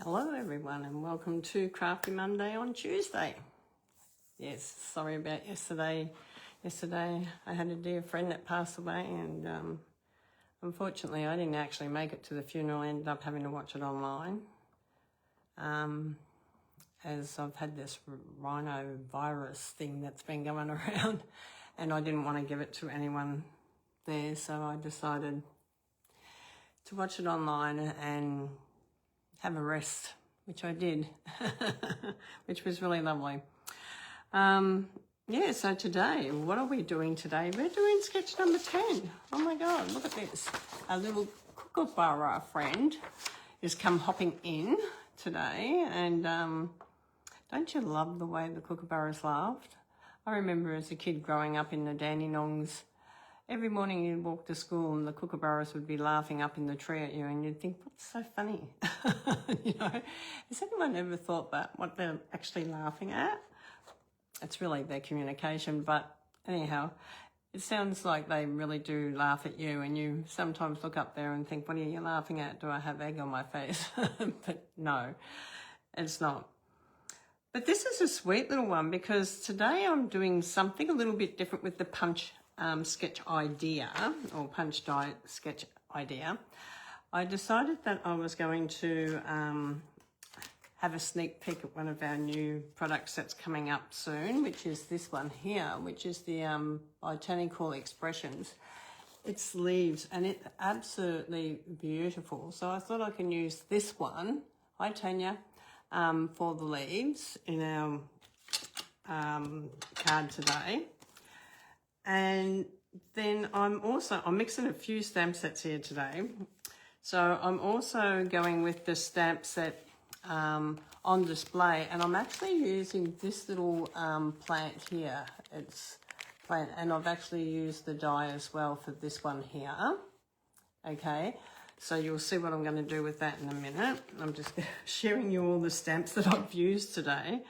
Hello everyone and welcome to Crafty Monday on Tuesday. Yes, sorry about yesterday. Yesterday I had a dear friend that passed away and unfortunately I didn't actually make it to the funeral. I ended up having to watch it online as I've had this rhinovirus thing that's been going around and I didn't want to give it to anyone there, so I decided to watch it online and have a rest, which I did, which was really lovely. Yeah, so today, what are we doing today? We're doing sketch number 10. Oh my God, look at this. Our little Kookaburra friend is come hopping in today, and don't you love the way the Kookaburras laughed? I remember as a kid growing up in the Dandenongs, every morning you'd walk to school and the Kookaburras would be laughing up in the tree at you and you'd think, what's so funny? You know, has anyone ever thought that, what they're actually laughing at? It's really their communication, but anyhow, it sounds like they really do laugh at you and you sometimes look up there and think, what are you laughing at? Do I have egg on my face? But no, it's not. But this is a sweet little one because today I'm doing something a little bit different with the punch sketch idea, or punch die sketch idea. I decided that I was going to have a sneak peek at one of our new products that's coming up soon, which is this one here, which is the Botanical Expressions. It's leaves and it's absolutely beautiful. So I thought I can use this one, hi Tanya, for the leaves in our card today. And then I'm mixing a few stamp sets here today. So I'm also going with the stamp set on display, and I'm actually using this little plant here. It's plant, and I've actually used the die as well for this one here. Okay, so you'll see what I'm going to do with that in a minute. I'm just sharing you all the stamps that I've used today.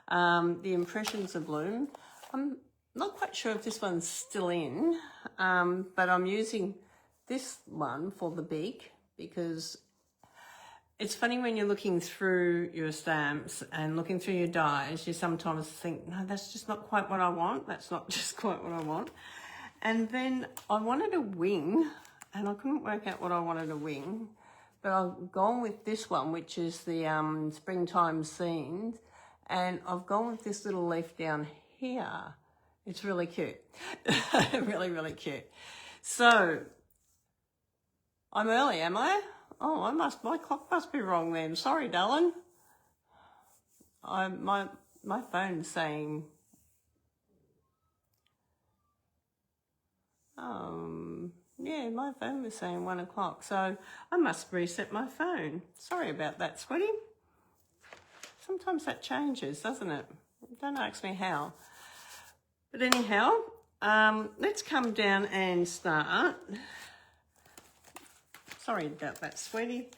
The Impressions of Bloom. I'm not quite sure if this one's still in, but I'm using this one for the beak because it's funny when you're looking through your stamps and looking through your dies, you sometimes think, no, that's just not quite what I want. That's not just quite what I want. And then I wanted a wing and I couldn't work out what I wanted a wing, but I've gone with this one, which is the Springtime Scenes. And I've gone with this little leaf down here. It's really cute. Really, really cute. So, I'm early, am I? Oh, my clock must be wrong then. Sorry, darling. My phone's saying, yeah, my phone was saying 1 o'clock. So I must reset my phone. Sorry about that, sweetie. Sometimes that changes, doesn't it? Don't ask me how. But anyhow, let's come down and start. Sorry about that, sweetie.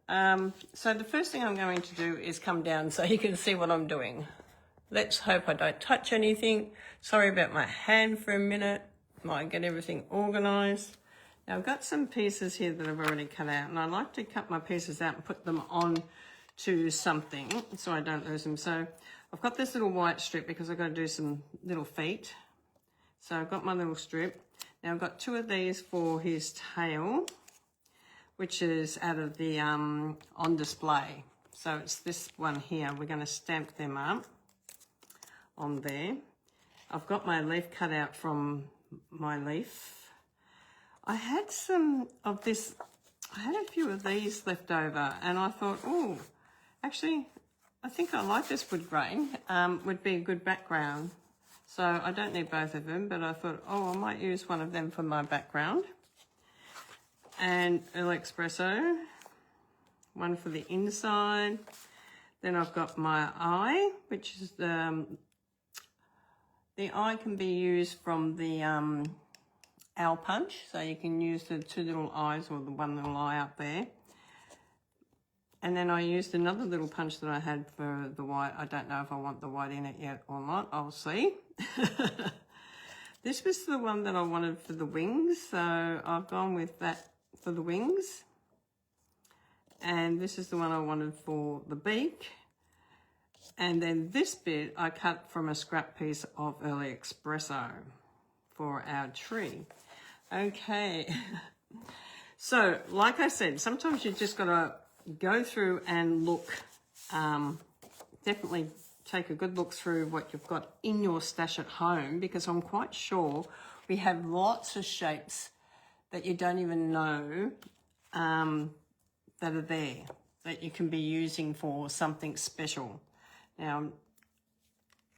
So the first thing I'm going to do is come down so you can see what I'm doing. Let's hope I don't touch anything. Sorry about my hand for a minute. Might get everything organised. Now I've got some pieces here that I've already cut out, and I like to cut my pieces out and put them on to something so I don't lose them. So I've got this little white strip because I've got to do some little feet. So I've got my little strip. Now I've got 2 of these for his tail, which is out of the on display. So it's this one here. We're going to stamp them up on there. I've got my leaf cut out from my leaf. I had some of this, I had a few of these left over and I thought, oh, actually, I think I like this wood grain, would be a good background. So I don't need both of them, but I thought, oh, I might use one of them for my background. And Early Espresso, one for the inside. Then I've got my eye, which is the eye can be used from the owl punch. So you can use the 2 little eyes or the 1 little eye up there. And then I used another little punch that I had for the white. I don't know if I want the white in it yet or not. I'll see. This was the one that I wanted for the wings. So I've gone with that for the wings. and this is the one I wanted for the beak. And then this bit I cut from a scrap piece of Early Espresso for our tree. Okay, so like I said, sometimes you just got to go through and look, definitely take a good look through what you've got in your stash at home, because I'm quite sure we have lots of shapes that you don't even know that are there, that you can be using for something special. Now,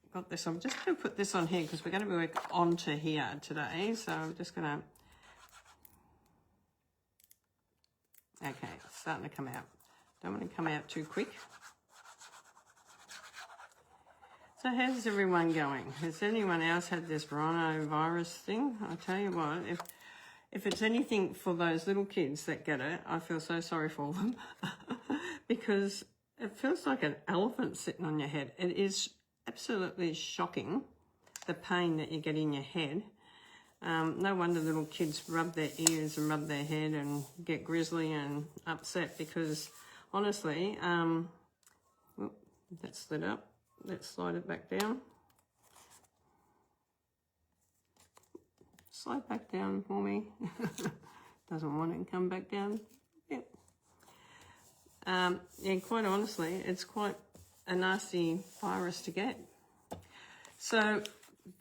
I've got this, I'm just going to put this on here because we're going to work onto here today. So I'm just going to, okay, it's starting to come out. Don't want to come out too quick. So how's everyone going? Has anyone else had this rhinovirus thing? I tell you what, if it's anything for those little kids that get it, I feel so sorry for them because it feels like an elephant sitting on your head. It is absolutely shocking, the pain that you get in your head. No wonder little kids rub their ears and rub their head and get grizzly and upset, because honestly, that slid up. Let's slide it back down. Slide back down for me. Doesn't want it to come back down. Yep. Yeah, quite honestly, it's quite a nasty virus to get. So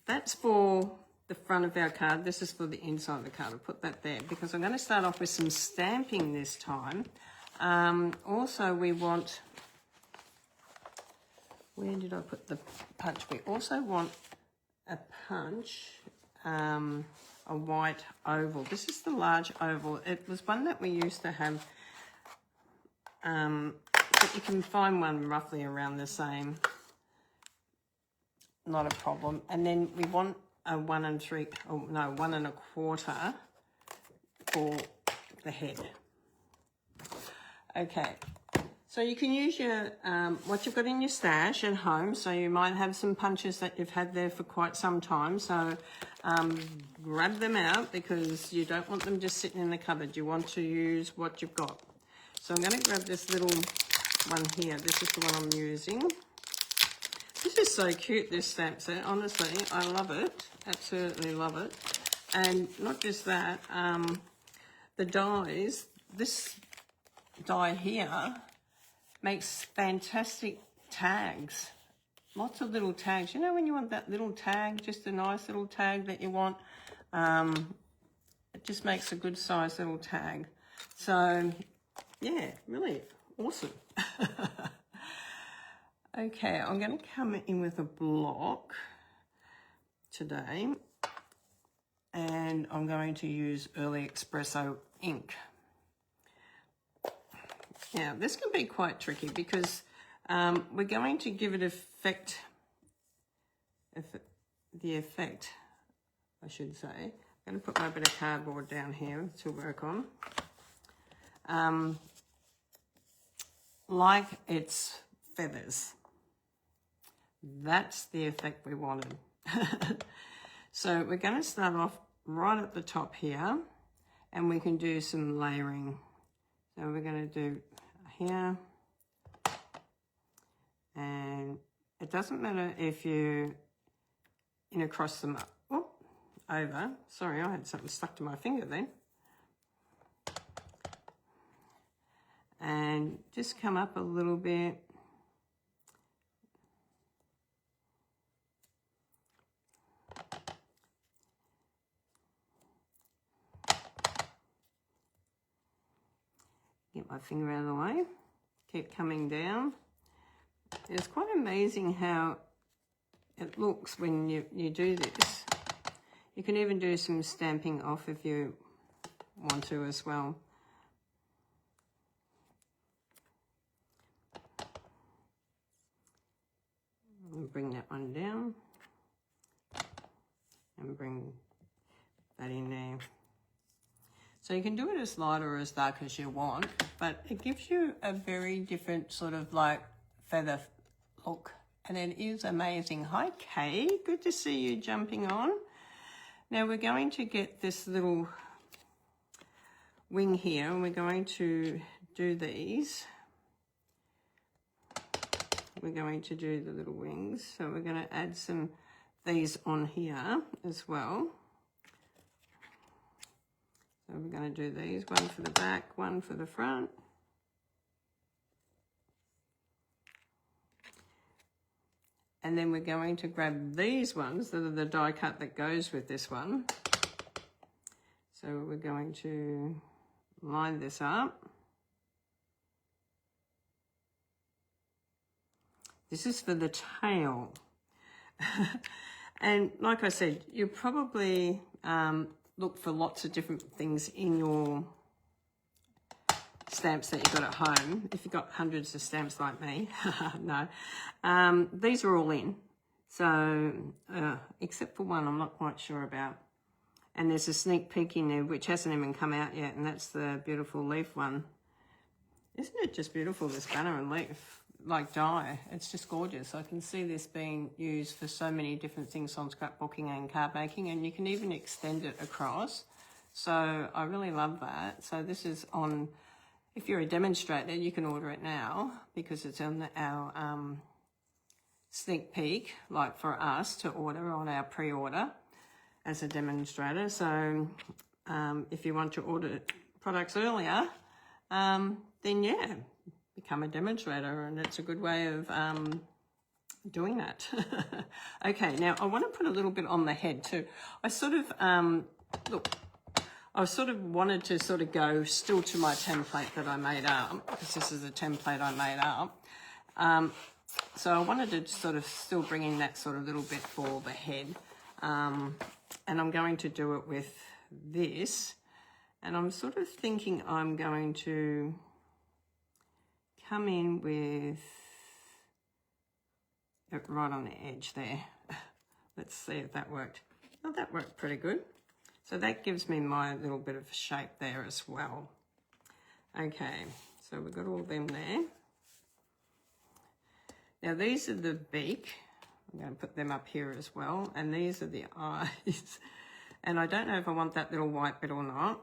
that's for the front of our card. This is for the inside of the card. I'll put that there because I'm going to start off with some stamping this time. Also, we want, where did I put the punch? We also want a punch, a white oval. This is the large oval. It was one that we used to have, but you can find one roughly around the same. Not a problem. And then we want a 1 3/4, oh no, 1 1/4 for the head. Okay. So you can use your what you've got in your stash at home. So you might have some punches that you've had there for quite some time. So grab them out because you don't want them just sitting in the cupboard. You want to use what you've got. So I'm going to grab this little one here. This is the one I'm using. This is so cute, this stamp set. Honestly, I love it. Absolutely love it. And not just that, the dies, this die here makes fantastic tags. Lots of little tags. You know when you want that little tag, just a nice little tag that you want? It just makes a good size little tag. So, yeah, really awesome. Okay, I'm going to come in with a block today. And I'm going to use Early Espresso ink. Now, this can be quite tricky because we're going to give it the effect, I should say. I'm going to put my bit of cardboard down here to work on. Like it's feathers. That's the effect we wanted. So we're going to start off right at the top here, and we can do some layering. So we're going to do here, and it doesn't matter if you cross them up, over. Sorry, I had something stuck to my finger then. And just come up a little bit. Get my finger out of the way. Keep coming down. It's quite amazing how it looks when you do this. You can even do some stamping off if you want to as well. And bring that one down. And bring that in there. So you can do it as light or as dark as you want, but it gives you a very different sort of like feather look. And it is amazing. Hi, Kay. Good to see you jumping on. Now we're going to get this little wing here, and we're going to do these, we're going to do the little wings. So we're going to add some these on here as well. So we're going to do these, one for the back, one for the front. And then we're going to grab these ones that are the die cut that goes with this one. So we're going to line this up. This is for the tail. And like I said, you probably look for lots of different things in your stamps that you've got at home. If you've got hundreds of stamps like me, no. These are all in. So, except for one I'm not quite sure about. And there's a sneak peek in there which hasn't even come out yet, and that's the beautiful leaf one. Isn't it just beautiful, this banner and leaf, like die? It's just gorgeous. I can see this being used for so many different things on scrapbooking and card making, and you can even extend it across. So I really love that. So this is on, if you're a demonstrator, you can order it now because it's on our sneak peek, like for us to order on our pre-order as a demonstrator. So if you want to order products earlier, then yeah, become a demonstrator, and it's a good way of doing that. Okay, now I want to put a little bit on the head too. I sort of, look, I sort of wanted to sort of go still to my template that I made up, because this is a template I made up. So I wanted to sort of still bring in that sort of little bit for the head. And I'm going to do it with this. And I'm sort of thinking I'm going to come in with it right on the edge there. Let's see if that worked. Oh, that worked pretty good. So that gives me my little bit of shape there as well. Okay, so we've got all them there. Now these are the beak. I'm going to put them up here as well. And these are the eyes. And I don't know if I want that little white bit or not.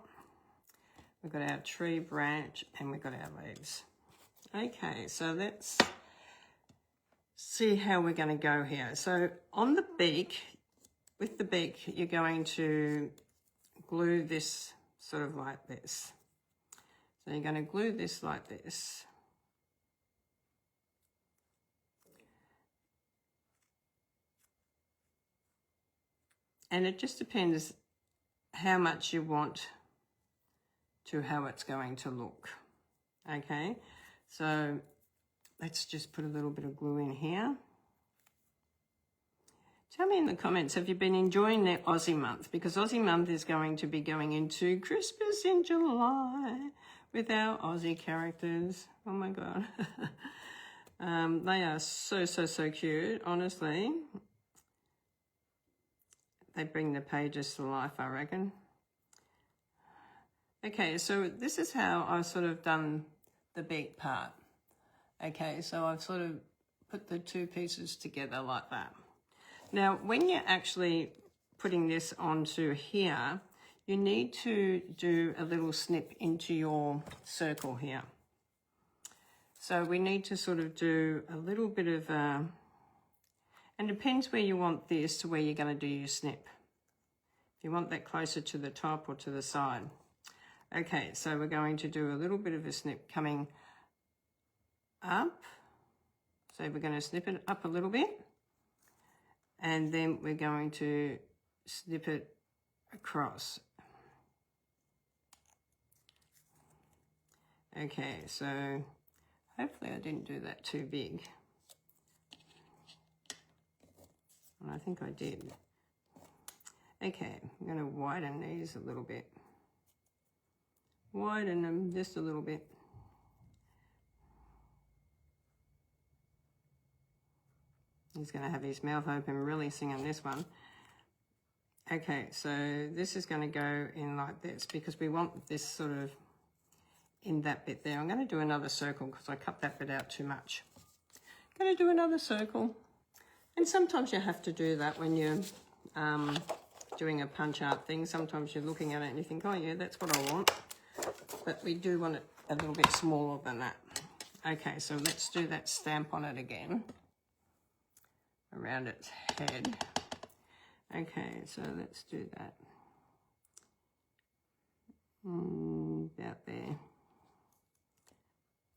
We've got our tree branch and we've got our leaves. Okay, so let's see how we're going to go here. So on the beak, with the beak, you're going to glue this sort of like this. So you're going to glue this like this. And it just depends how much you want to how it's going to look. Okay, so let's just put a little bit of glue in here. Tell me in the comments, have you been enjoying the Aussie month? Because Aussie month is going to be going into Christmas in July with our Aussie characters. Oh my God. They are so, so, so cute, honestly. They bring the pages to life, I reckon. Okay, so this is how I've sort of done the beak part. Okay, so I've sort of put the two pieces together like that. Now, when you're actually putting this onto here, you need to do a little snip into your circle here. So we need to sort of do a little bit of a, and it depends where you want this to where you're going to do your snip. If you want that closer to the top or to the side. Okay, so we're going to do a little bit of a snip coming up. So we're going to snip it up a little bit. And then we're going to snip it across. Okay, so hopefully I didn't do that too big. And I think I did. Okay, I'm going to widen these a little bit. Widen them just a little bit. He's going to have his mouth open, really singing this one. Okay, so this is going to go in like this because we want this sort of in that bit there. I'm going to do another circle because I cut that bit out too much. I'm going to do another circle. And sometimes you have to do that when you're doing a punch art thing. Sometimes you're looking at it and you think, oh yeah, that's what I want. But we do want it a little bit smaller than that. Okay, so let's do that stamp on it again, around its head. Okay, so let's do that. About there.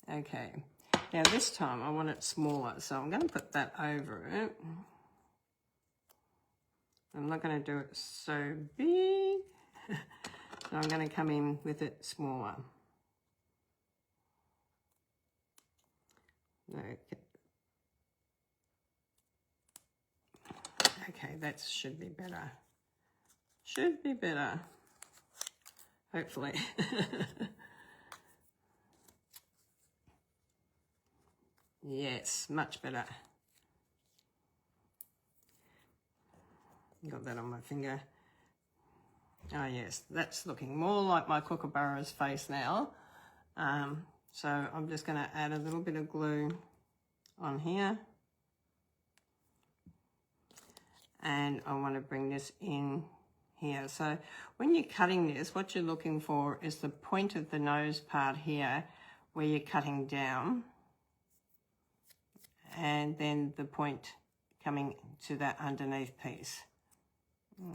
Okay, now this time I want it smaller, so I'm going to put that over it. I'm not going to do it so big, so I'm going to come in with it smaller. Okay, that should be better. Should be better, hopefully. Yes, much better. Got that on my finger. Oh yes, that's looking more like my Kookaburra's face now. So I'm just going to add a little bit of glue on here. And I want to bring this in here. So when you're cutting this, what you're looking for is the point of the nose part here where you're cutting down. And then the point coming to that underneath piece.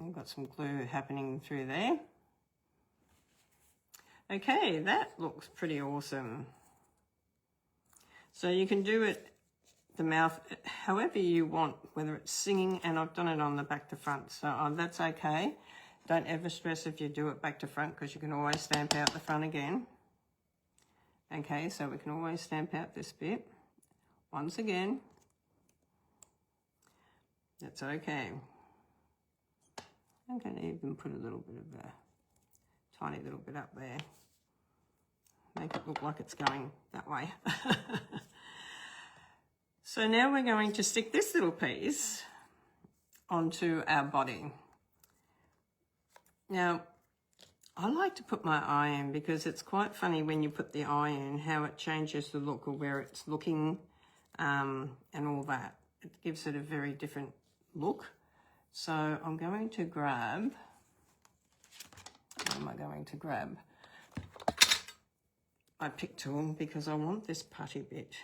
I've got some glue happening through there. Okay, that looks pretty awesome. So you can do it, the mouth, however you want, whether it's singing, and I've done it on the back to front, so that's okay. Don't ever stress if you do it back to front, because you can always stamp out the front again. Okay, so we can always stamp out this bit. Once again, that's okay. I'm going to even put a little bit of a tiny little bit up there. Make it look like it's going that way. So now we're going to stick this little piece onto our body. Now, I like to put my eye in because it's quite funny when you put the eye in how it changes the look of where it's looking and all that. It gives it a very different look. So I'm going to grab, what am I going to grab? My pick tool, because I want this putty bit.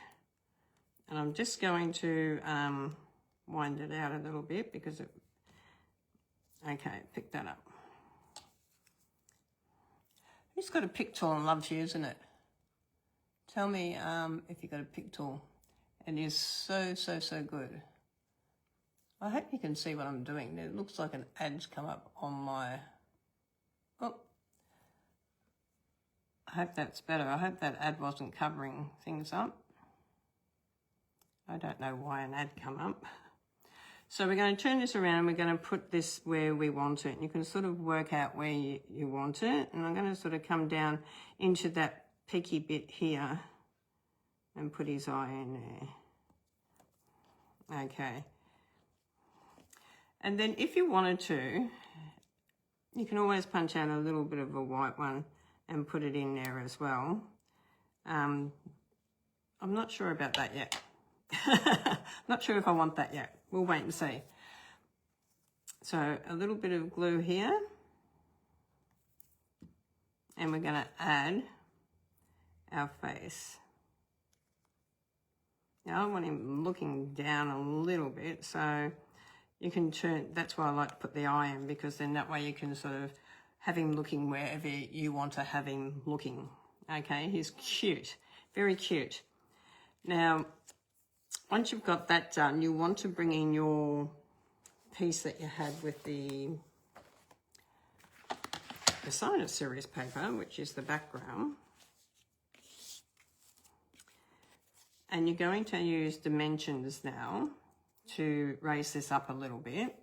And I'm just going to wind it out a little bit because it, okay, pick that up. Who's got a pick tool and loves using it? Tell me if you've got a pick tool. It is so, so, so good. I hope you can see what I'm doing. It looks like an ad's come up on my, oh. I hope that's better. I hope that ad wasn't covering things up. I don't know why an ad come up. So we're going to turn this around and we're going to put this where we want it. You can sort of work out where you want it. And I'm going to sort of come down into that peaky bit here and put his eye in there. Okay. And then if you wanted to, you can always punch out a little bit of a white one and put it in there as well. I'm not sure about that yet. Not sure if I want that yet. We'll wait and see. So a little bit of glue here. And we're going to add our face. Now I want him looking down a little bit, so you can turn, that's why I like to put the eye in, because then that way you can sort of have him looking wherever you want to have him looking. Okay, he's cute, very cute. Now, once you've got that done, you want to bring in your piece that you had with the Signer series paper, which is the background. And you're going to use dimensions now to raise this up a little bit.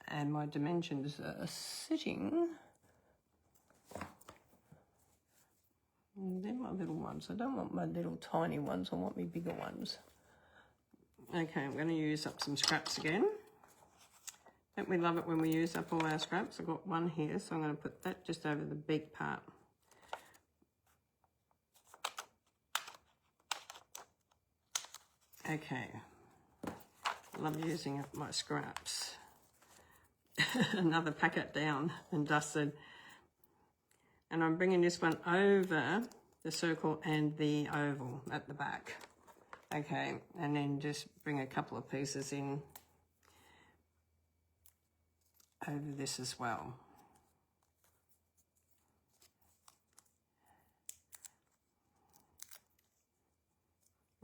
And my dimensions are sitting. They're my little ones. I don't want my little tiny ones. I want my bigger ones. Okay, I'm going to use up some scraps again. Don't we love it when we use up all our scraps? I've got one here, so I'm going to put that just over the beak part. Okay, love using up my scraps. Another packet down and dusted. And I'm bringing this one over the circle and the oval at the back. Okay, and then just bring a couple of pieces in over this as well.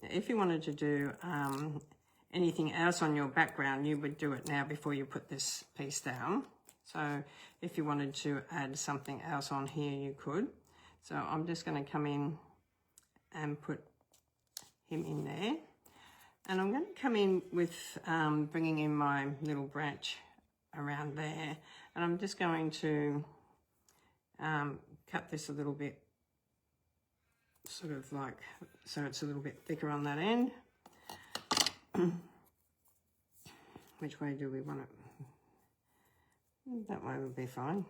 If you wanted to do anything else on your background, you would do it now before you put this piece down. So if you wanted to add something else on here, you could. So I'm just going to come in and put him in there. And I'm going to come in with bringing in my little branch around there. And I'm just going to cut this a little bit, sort of like, so it's a little bit thicker on that end. Which way do we want it? That way would be fine.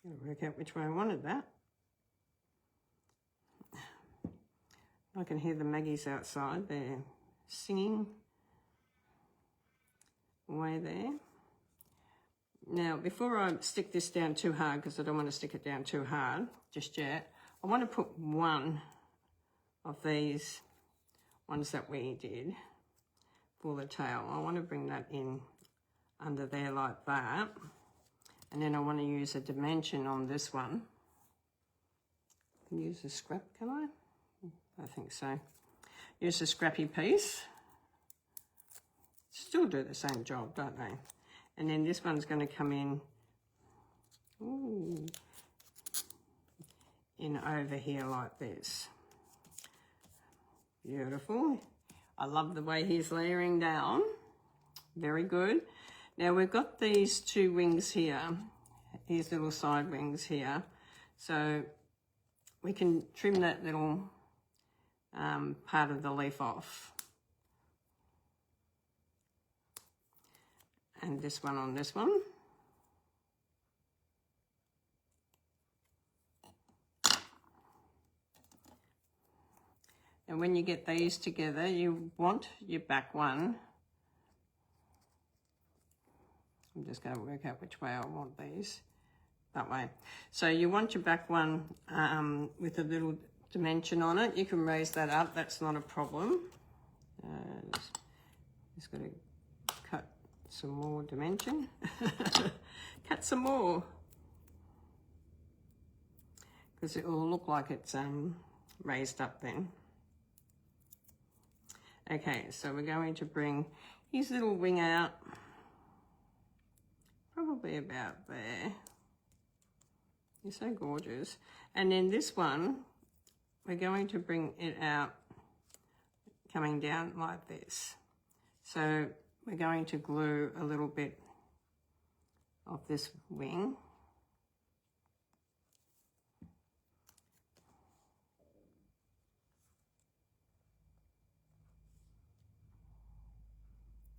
Gotta work out which way I wanted that. I can hear the Maggies outside. They're singing away there. Now, before I stick this down too hard, because I don't want to stick it down too hard just yet, I want to put one of these ones that we did for the tail. I want to bring that in under there like that. And then I want to use a dimension on this one. I can use a scrap, can I? I think so. Use a scrappy piece. Still do the same job, don't they? And then this one's going to come in, in over here like this. Beautiful. I love the way he's layering down. Very good. Now we've got these two wings here, these little side wings here. So we can trim that little part of the leaf off. And this one on this one. And when you get these together, you want your back one. I'm just going to work out which way I want these. That way. So you want your back one with a little dimension on it. You can raise that up. That's not a problem. Just got to cut some more dimension. Cut some more. Because it will look like it's raised up then. Okay, so we're going to bring his little wing out. Probably about there. You're so gorgeous. And then this one, we're going to bring it out coming down like this. So we're going to glue a little bit of this wing.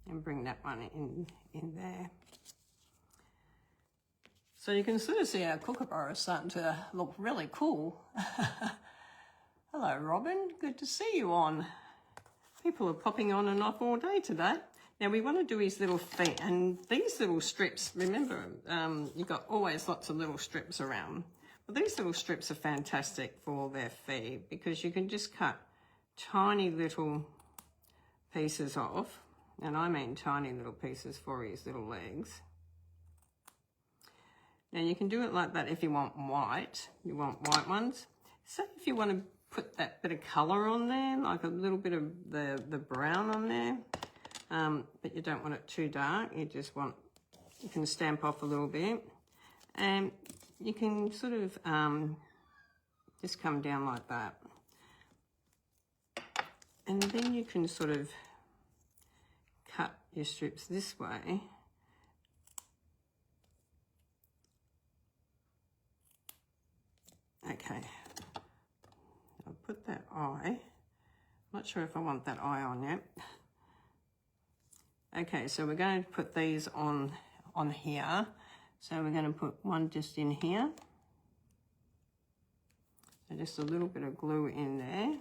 And bring that one in there. So you can sort of see our Kookaburra is starting to look really cool. Hello, Robin. Good to see you on. People are popping on and off all day today. Now we want to do his little feet, and these little strips, remember, you've got always lots of little strips around. Well, these little strips are fantastic for their feet because you can just cut tiny little pieces off, and I mean tiny little pieces for his little legs. Now you can do it like that if you want white. You want white ones. So if you want to put that bit of colour on there, like a little bit of the brown on there, but you don't want it too dark. You just want, you can stamp off a little bit, and you can sort of just come down like that. And then you can sort of cut your strips this way. Okay, I'll put that eye. Not sure if I want that eye on yet. Okay, so we're going to put these on here. So we're going to put one just in here. So just a little bit of glue in there.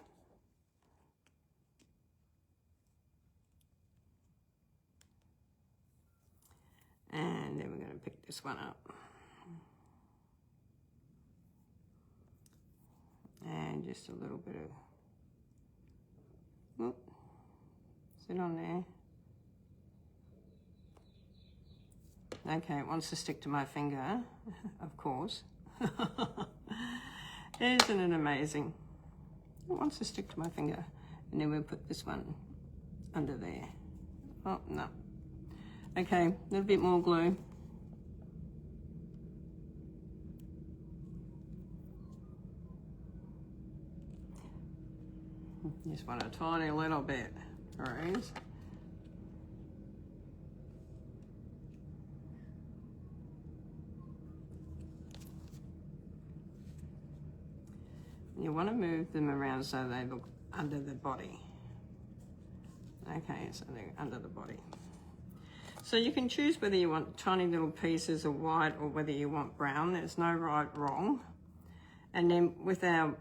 to pick this one up. And just a little bit of, sit on there. Okay, it wants to stick to my finger, of course. Isn't it amazing? It wants to stick to my finger. And then we'll put this one under there. Oh, no. Okay, a little bit more glue. Just want a tiny little bit, Rose. You want to move them around so they look under the body. Okay, so they're under the body. So you can choose whether you want tiny little pieces of white or whether you want brown. There's no right, wrong. And then with our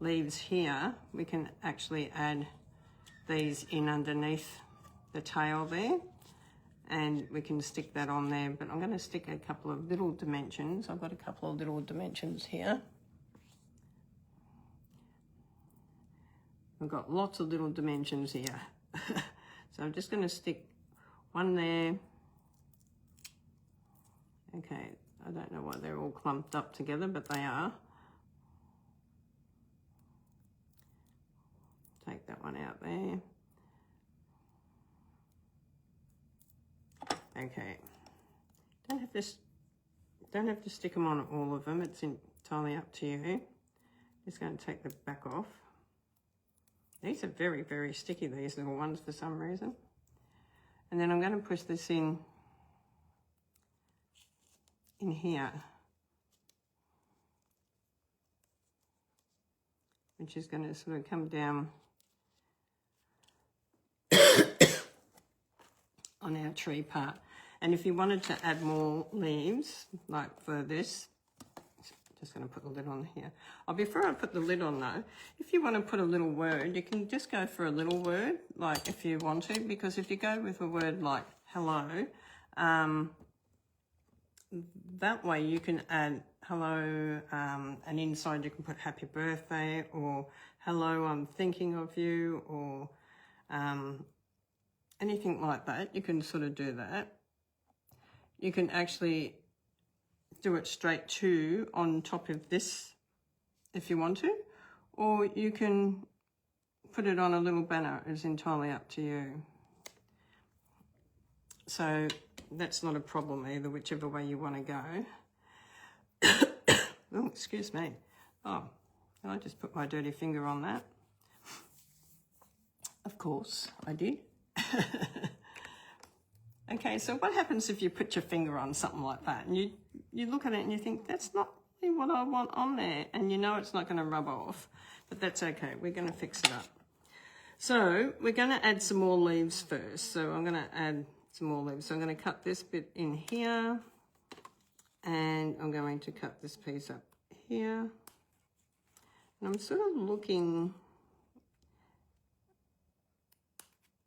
leaves here, we can actually add these in underneath the tail there, and we can stick that on there. But I'm going to stick a couple of little dimensions. I've got a couple of little dimensions here. I've got lots of little dimensions here. So I'm just going to stick one there. Okay, I don't know why they're all clumped up together, but they are. Take that one out there. Okay. Don't have to stick them on all of them. It's entirely up to you. Just going to take the back off. These are very, very sticky, these little ones, for some reason. And then I'm going to push this in here, which is going to sort of come down on our tree part. And if you wanted to add more leaves, like for this, just going to put the lid on here. Oh, before I put the lid on though, if you want to put a little word, you can just go for a little word, like if you want to, because if you go with a word like hello, that way you can add hello, and inside you can put happy birthday, or hello, I'm thinking of you, or anything like that. You can sort of do that. You can actually do it straight to on top of this if you want to, or you can put it on a little banner. It's entirely up to you. So that's not a problem either, whichever way you want to go. Oh, excuse me. Oh, I just put my dirty finger on that. Of course I did. Okay, so what happens if you put your finger on something like that and you look at it and you think, that's not really what I want on there, and you know it's not going to rub off, but that's okay. We're going to fix it up. So we're going to add some more leaves first. So I'm going to add some more leaves. So I'm going to cut this bit in here, and I'm going to cut this piece up here. And I'm sort of looking...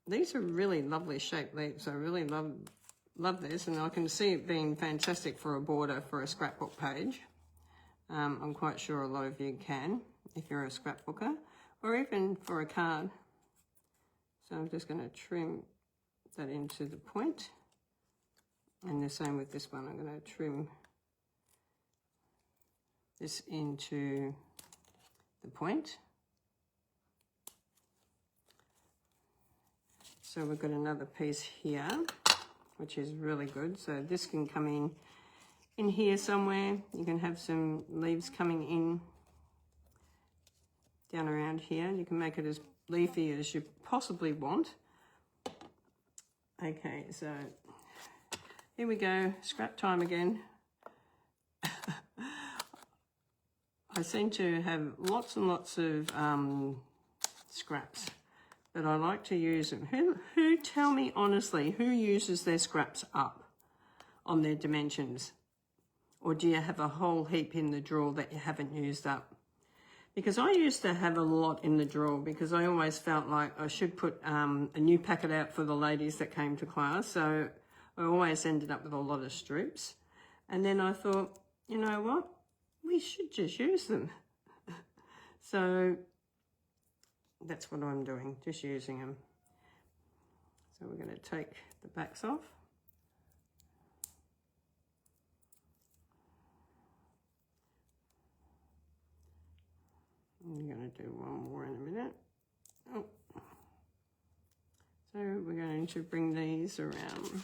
These are really lovely shaped leaves. I really love this, and I can see it being fantastic for a border for a scrapbook page. I'm quite sure a lot of you can if you're a scrapbooker, or even for a card. So I'm just going to trim that into the point, and the same with this one. I'm going to trim this into the point. So we've got another piece here, which is really good. So this can come in here somewhere. You can have some leaves coming in down around here. You can make it as leafy as you possibly want. Okay, so here we go, scrap time again. I seem to have lots and lots of scraps, but I like to use them. Who tell me honestly, who uses their scraps up on their dimensions? Or do you have a whole heap in the drawer that you haven't used up? Because I used to have a lot in the drawer, because I always felt like I should put a new packet out for the ladies that came to class. So I always ended up with a lot of strips. And then I thought, you know what? We should just use them. So that's what I'm doing, just using them. So we're going to take the backs off. I'm going to do one more in a minute. Oh. So we're going to bring these around,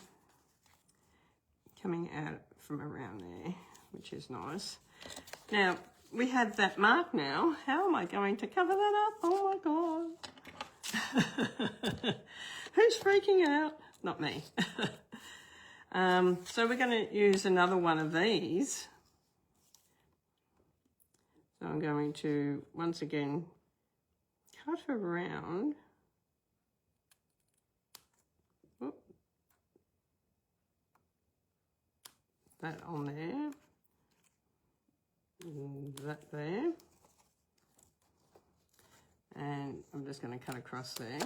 coming out from around there, which is nice. Now, we have that mark now. How am I going to cover that up? Oh my God. Who's freaking out? Not me. So we're going to use another one of these. So I'm going to, once again, cut around. Whoop. That on there. And that there. And I'm just going to cut across there.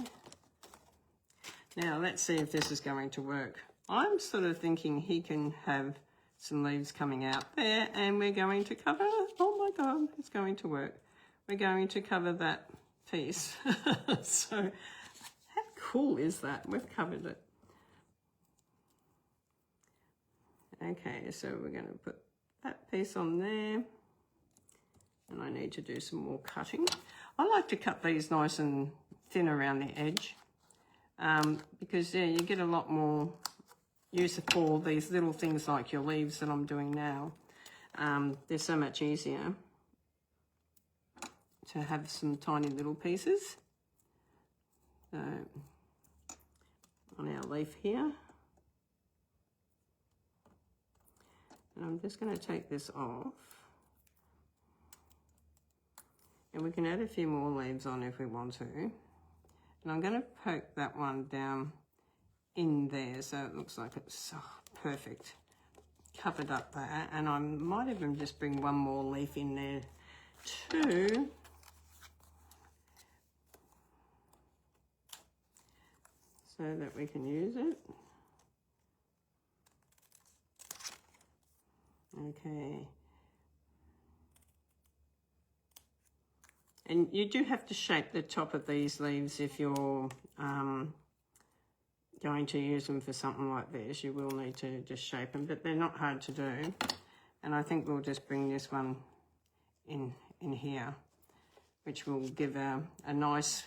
Now let's see if this is going to work. I'm sort of thinking he can have some leaves coming out there, and we're going to cover, oh my God, it's going to work. We're going to cover that piece. So how cool is that? We've covered it. Okay, so we're going to put that piece on there, and I need to do some more cutting. I like to cut these nice and thin around the edge, because yeah, you get a lot more use for these little things like your leaves that I'm doing now. They're so much easier to have some tiny little pieces. So on our leaf here, and I'm just going to take this off, and we can add a few more leaves on if we want to. And I'm going to poke that one down in there so it looks like it's perfect, covered up there. And I might even just bring one more leaf in there too. So that we can use it. Okay. And you do have to shape the top of these leaves if you're going to use them for something like this. You will need to just shape them, but they're not hard to do. And I think we'll just bring this one in here, which will give a nice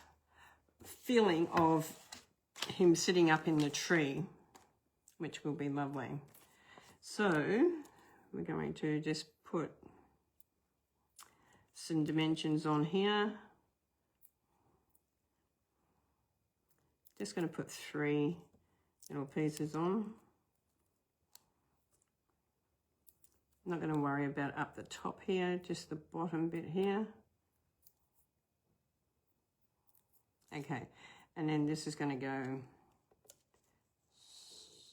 feeling of him sitting up in the tree, which will be lovely. So we're going to just put some dimensions on here. Just going to put 3 little pieces on. I'm not going to worry about up the top here, just the bottom bit here. Okay, and then this is going to go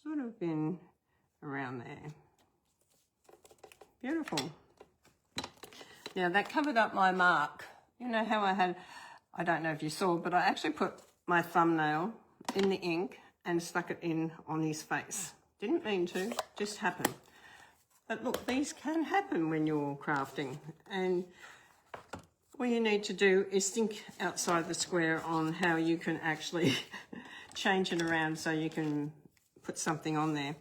sort of in around there. Beautiful. Now that covered up my mark. You know how I don't know if you saw, but I actually put my thumbnail in the ink and stuck it in on his face. Didn't mean to, just happened. But look, these can happen when you're crafting, and all you need to do is think outside the square on how you can actually change it around so you can put something on there.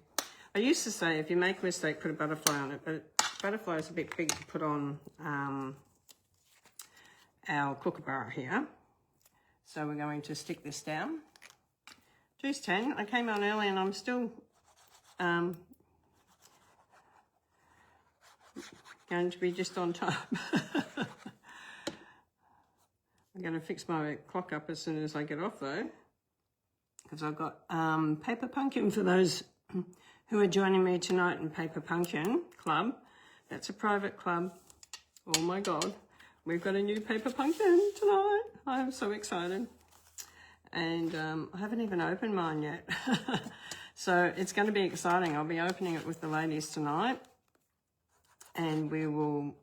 I used to say if you make a mistake, put a butterfly on it, but butterfly is a bit big to put on our Kookaburra here. So we're going to stick this down. 2:10, I came on early and I'm still going to be just on time. I'm going to fix my clock up as soon as I get off though, because I've got Paper Pumpkin for those who are joining me tonight in Paper Pumpkin Club. That's a private club. Oh my God, we've got a new Paper Pumpkin tonight. I'm so excited. And I haven't even opened mine yet. So it's going to be exciting. I'll be opening it with the ladies tonight. And we will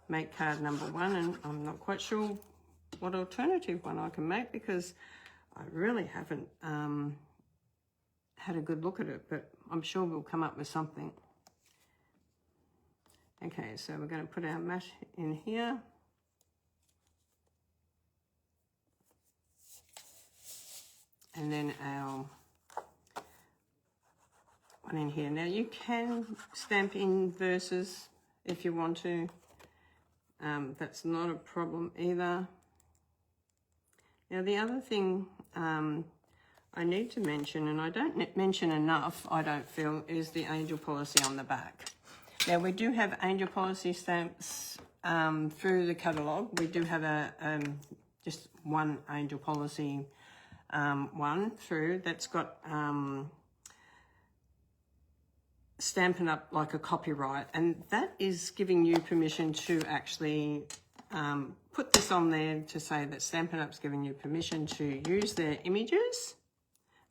make card number 1. And I'm not quite sure what alternative one I can make, because I really haven't had a good look at it, but I'm sure we'll come up with something. Okay, so we're going to put our mat in here. And then our one in here. Now you can stamp in verses if you want to. That's not a problem either. Now the other thing I need to mention, and I don't mention enough, I don't feel, is the angel policy on the back. Now we do have angel policy stamps through the catalogue. We do have a just one angel policy one through that's got Stampin' Up like a copyright, and that is giving you permission to actually put this on there to say that Stampin' Up's giving you permission to use their images.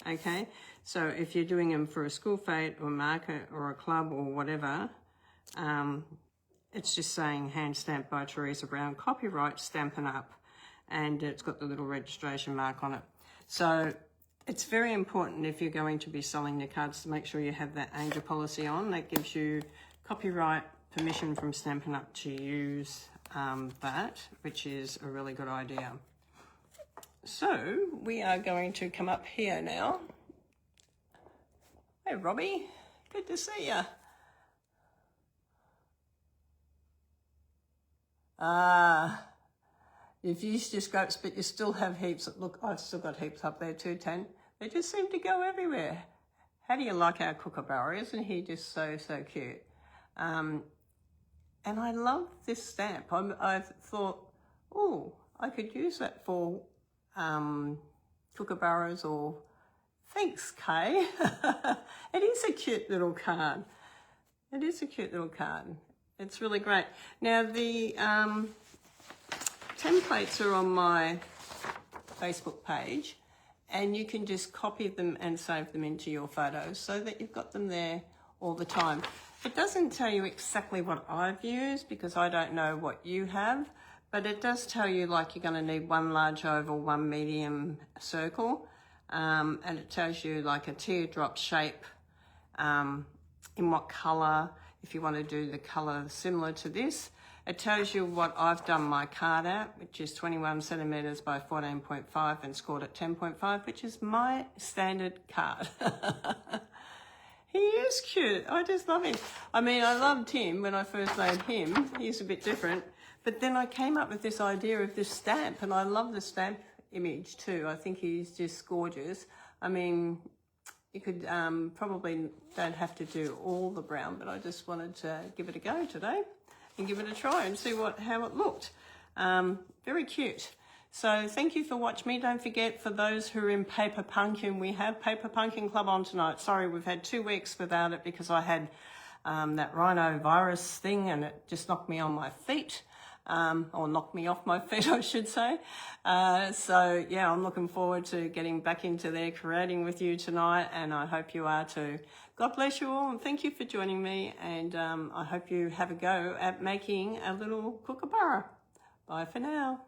Okay, so if you're doing them for a school fete or market or a club or whatever, it's just saying hand stamped by Teresa Brown, copyright Stampin' Up, and it's got the little registration mark on it. So it's very important if you're going to be selling your cards to make sure you have that angel policy on. That gives you copyright permission from Stampin' Up to use that, which is a really good idea. So we are going to come up here now. Hey Robbie, good to see you. You've used your scopes, but you still have heaps. Look, I've still got heaps up there too, Tan. They just seem to go everywhere. How do you like our Kookaburra? Isn't he just so cute? And I love this stamp. I've thought, oh, I could use that for Kookaburras or... Thanks, Kay. It is a cute little card. It is a cute little card. It's really great. Now, the templates are on my Facebook page, and you can just copy them and save them into your photos so that you've got them there all the time. It doesn't tell you exactly what I've used because I don't know what you have, but it does tell you like you're going to need one large oval, one medium circle, and it tells you like a teardrop shape, in what colour, if you want to do the colour similar to this. It tells you what I've done my card at, which is 21 centimetres by 14.5 and scored at 10.5, which is my standard card. He is cute. I just love him. I mean, I loved him when I first made him. He's a bit different. But then I came up with this idea of this stamp, and I love the stamp image too. I think he's just gorgeous. I mean, you could probably don't have to do all the brown, but I just wanted to give it a go today and give it a try and see how it looked. Very cute. So thank you for watching me. Don't forget, for those who are in Paper Pumpkin, we have Paper Pumpkin Club on tonight. Sorry, we've had 2 weeks without it because I had that rhinovirus thing and it just knocked me on my feet. Or knocked me off my feet, I should say. So yeah, I'm looking forward to getting back into there creating with you tonight, and I hope you are too. God bless you all, and thank you for joining me, and I hope you have a go at making a little Kookaburra. Bye for now.